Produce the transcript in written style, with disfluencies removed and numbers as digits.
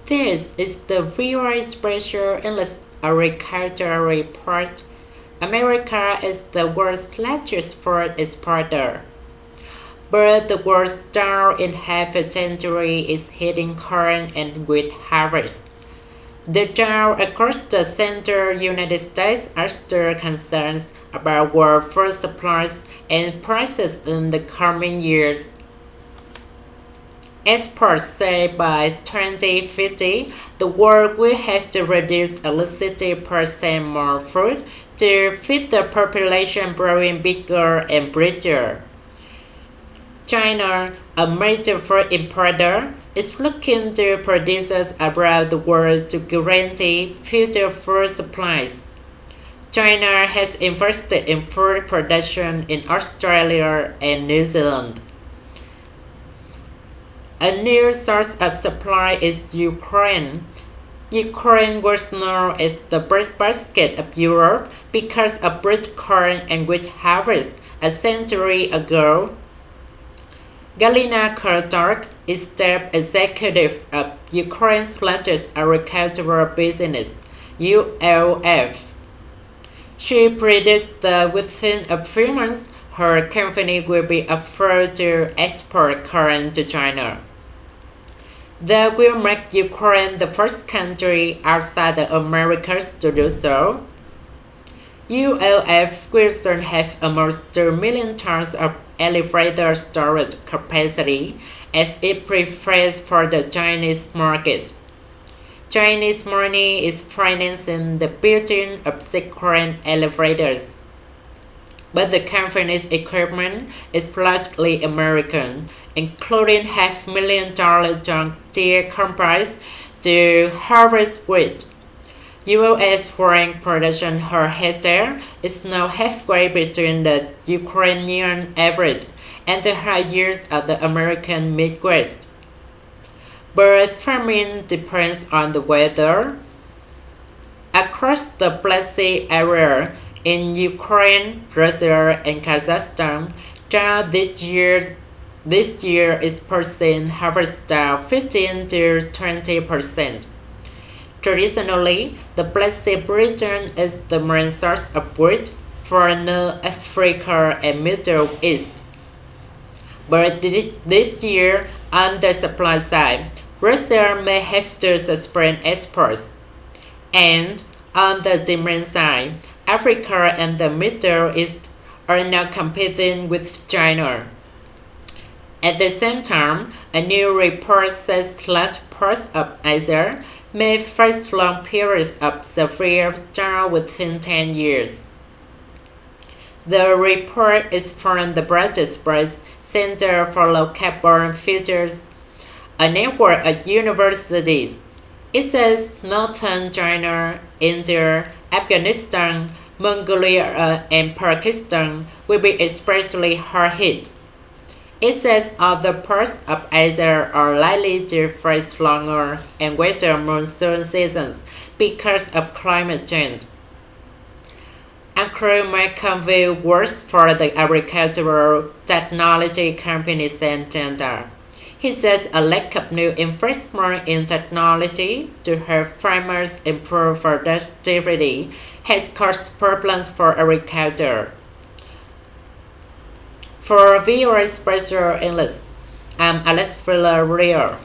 This is the Voa Agriculture report. America is the world's largest food exporter, but the world's drought in half a century is hitting corn and wheat harvest. The drought across the central United States are still concerns about world food supplies and prices in the coming years. Experts say by 2050, the world will have to produce at least 60% more food to feed the population growing bigger and richer. China, a major food importer, is looking to producers around the world to guarantee future food supplies. China has invested in food production in Australia and New Zealand. A new source of supply is Ukraine. Ukraine was known as the breadbasket of Europe because of rich corn and wheat harvest a century ago. Galina Kurtark is the executive of Ukraine's largest agricultural business, ULF. She predicts that within a few months, her company will be able to export corn to China. That will make Ukraine the first country outside the Americas to do so. ULF will soon have almost 2 million tons of elevator storage capacity as it prepares for the Chinese market. Chinese money is financing the building of second elevators, but the company's equipment is largely American, including $500,000 John Deere combines to harvest wheat. U.S. foreign production per hectare is now halfway between the Ukrainian average and the high yields of the American Midwest. But farming depends on the weather. Across the Black Sea area, in Ukraine, Russia, and Kazakhstan, drought this year is pushing harvest down 15 to 20%. Traditionally, the Black Sea region is the main source of wheat for North Africa and Middle East. But this year, on the supply side, Russia may have to suspend exports. And on the demand side, Africa and the Middle East are now competing with China. At the same time, a new report says large parts of Asia may face long periods of severe drought within 10 years. The report is from the Brussels Center for Low Carbon Futures, a network of universities. It says Northern China, India, Afghanistan, Mongolia, and Pakistan will be especially hard hit. It says other parts of Asia are likely to face longer and wetter monsoon seasons because of climate change. Uncle Michael works for the agricultural technology company Syngenta. He says a lack of new investment in technology to help farmers improve productivity has caused problems for agriculture. For VOA Special English, I'm Alex Villarreal.